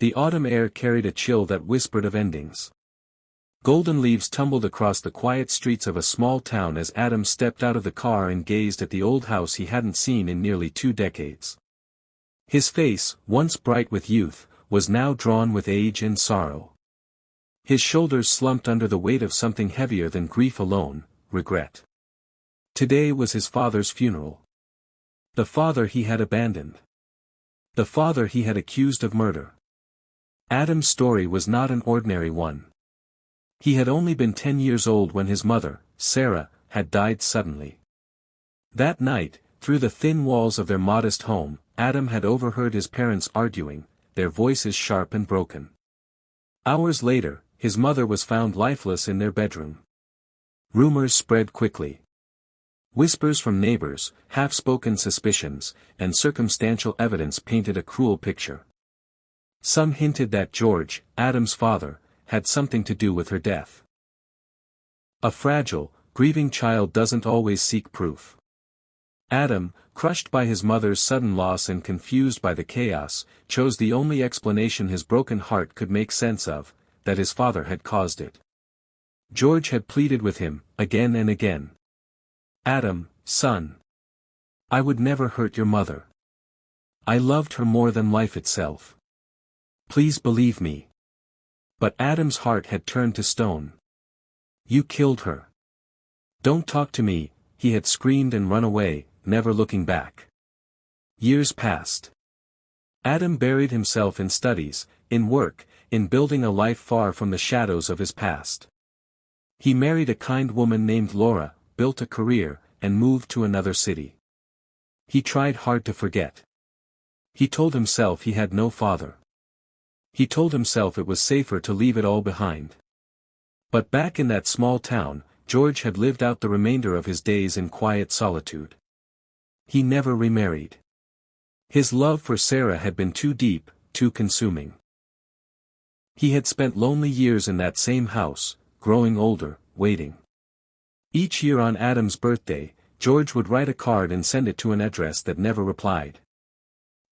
The autumn air carried a chill that whispered of endings. Golden leaves tumbled across the quiet streets of a small town as Adam stepped out of the car and gazed at the old house he hadn't seen in nearly 2 decades. His face, once bright with youth, was now drawn with age and sorrow. His shoulders slumped under the weight of something heavier than grief alone, regret. Today was his father's funeral. The father he had abandoned. The father he had accused of murder. Adam's story was not an ordinary one. He had only been 10 years old when his mother, Sarah, had died suddenly. That night, through the thin walls of their modest home, Adam had overheard his parents arguing, their voices sharp and broken. Hours later, his mother was found lifeless in their bedroom. Rumors spread quickly. Whispers from neighbors, half-spoken suspicions, and circumstantial evidence painted a cruel picture. Some hinted that George, Adam's father, had something to do with her death. A fragile, grieving child doesn't always seek proof. Adam, crushed by his mother's sudden loss and confused by the chaos, chose the only explanation his broken heart could make sense of, that his father had caused it. George had pleaded with him, again and again. Adam, son. I would never hurt your mother. I loved her more than life itself. Please believe me. But Adam's heart had turned to stone. You killed her. Don't talk to me, he had screamed and run away, never looking back. Years passed. Adam buried himself in studies, in work, in building a life far from the shadows of his past. He married a kind woman named Laura, built a career, and moved to another city. He tried hard to forget. He told himself he had no father. He told himself it was safer to leave it all behind. But back in that small town, George had lived out the remainder of his days in quiet solitude. He never remarried. His love for Sarah had been too deep, too consuming. He had spent lonely years in that same house, growing older, waiting. Each year on Adam's birthday, George would write a card and send it to an address that never replied.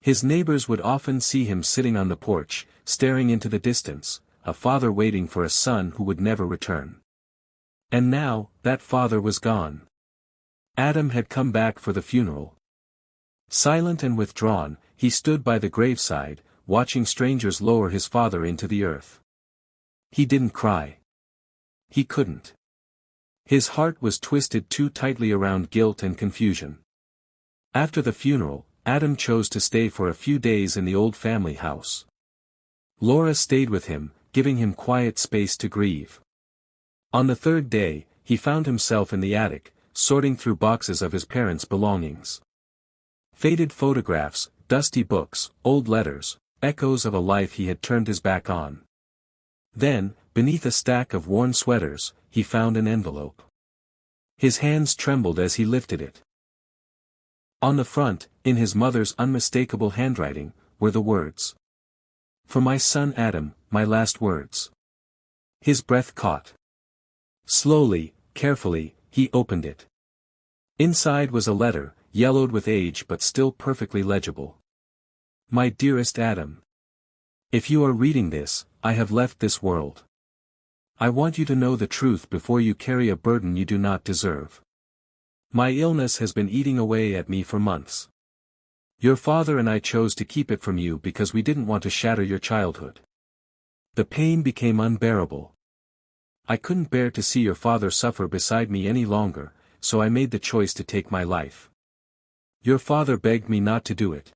His neighbors would often see him sitting on the porch, staring into the distance, a father waiting for a son who would never return. And now, that father was gone. Adam had come back for the funeral. Silent and withdrawn, he stood by the graveside, watching strangers lower his father into the earth. He didn't cry. He couldn't. His heart was twisted too tightly around guilt and confusion. After the funeral, Adam chose to stay for a few days in the old family house. Laura stayed with him, giving him quiet space to grieve. On the 3rd day, he found himself in the attic, sorting through boxes of his parents' belongings. Faded photographs, dusty books, old letters, echoes of a life he had turned his back on. Then, beneath a stack of worn sweaters, he found an envelope. His hands trembled as he lifted it. On the front, in his mother's unmistakable handwriting, were the words. For my son Adam, my last words. His breath caught. Slowly, carefully, he opened it. Inside was a letter, yellowed with age but still perfectly legible. My dearest Adam. If you are reading this, I have left this world. I want you to know the truth before you carry a burden you do not deserve. My illness has been eating away at me for months. Your father and I chose to keep it from you because we didn't want to shatter your childhood. The pain became unbearable. I couldn't bear to see your father suffer beside me any longer, so I made the choice to take my life. Your father begged me not to do it.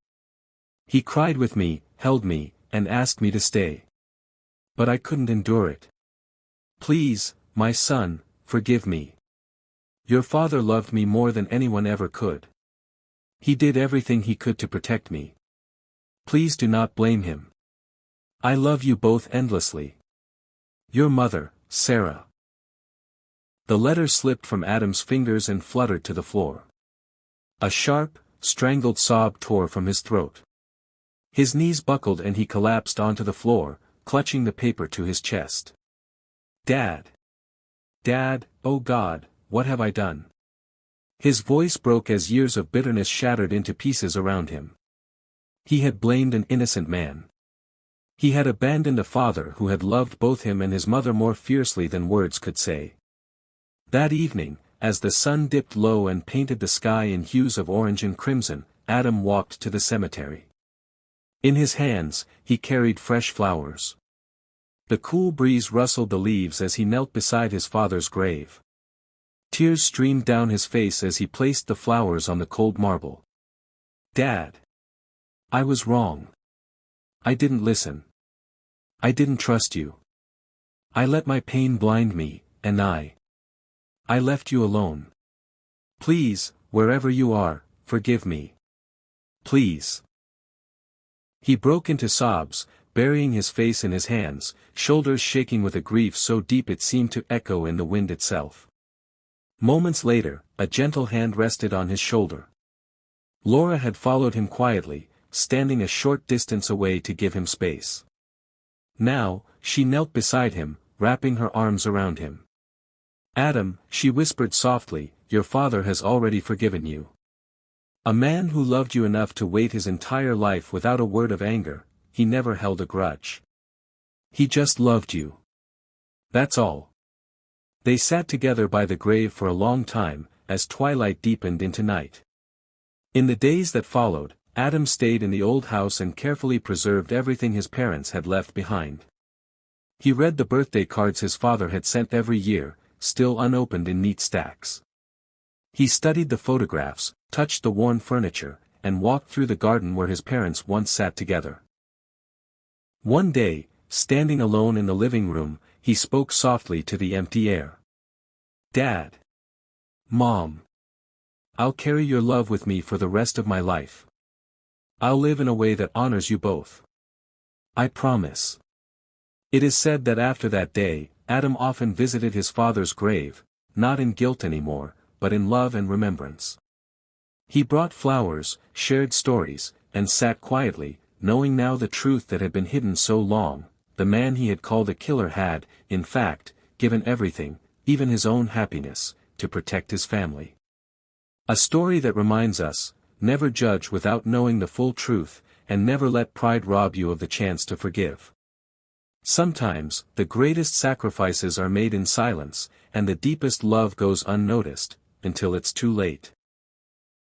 He cried with me, held me, and asked me to stay. But I couldn't endure it. Please, my son, forgive me. Your father loved me more than anyone ever could. He did everything he could to protect me. Please do not blame him. I love you both endlessly. Your mother, Sarah. The letter slipped from Adam's fingers and fluttered to the floor. A sharp, strangled sob tore from his throat. His knees buckled and he collapsed onto the floor, clutching the paper to his chest. Dad. Dad, oh God, what have I done? His voice broke as years of bitterness shattered into pieces around him. He had blamed an innocent man. He had abandoned a father who had loved both him and his mother more fiercely than words could say. That evening, as the sun dipped low and painted the sky in hues of orange and crimson, Adam walked to the cemetery. In his hands, he carried fresh flowers. The cool breeze rustled the leaves as he knelt beside his father's grave. Tears streamed down his face as he placed the flowers on the cold marble. "Dad. I was wrong. I didn't listen. I didn't trust you. I let my pain blind me, and I left you alone. Please, wherever you are, forgive me. Please." He broke into sobs, burying his face in his hands, shoulders shaking with a grief so deep it seemed to echo in the wind itself. Moments later, a gentle hand rested on his shoulder. Laura had followed him quietly, standing a short distance away to give him space. Now, she knelt beside him, wrapping her arms around him. "Adam," she whispered softly, "your father has already forgiven you. A man who loved you enough to wait his entire life without a word of anger, he never held a grudge. He just loved you. That's all." They sat together by the grave for a long time, as twilight deepened into night. In the days that followed, Adam stayed in the old house and carefully preserved everything his parents had left behind. He read the birthday cards his father had sent every year, still unopened in neat stacks. He studied the photographs, touched the worn furniture, and walked through the garden where his parents once sat together. One day, standing alone in the living room, he spoke softly to the empty air. "Dad. Mom. I'll carry your love with me for the rest of my life. I'll live in a way that honors you both. I promise." It is said that after that day, Adam often visited his father's grave, not in guilt anymore, but in love and remembrance. He brought flowers, shared stories, and sat quietly, knowing now the truth that had been hidden so long. The man he had called a killer had, in fact, given everything, even his own happiness, to protect his family. A story that reminds us, never judge without knowing the full truth, and never let pride rob you of the chance to forgive. Sometimes, the greatest sacrifices are made in silence, and the deepest love goes unnoticed, until it's too late.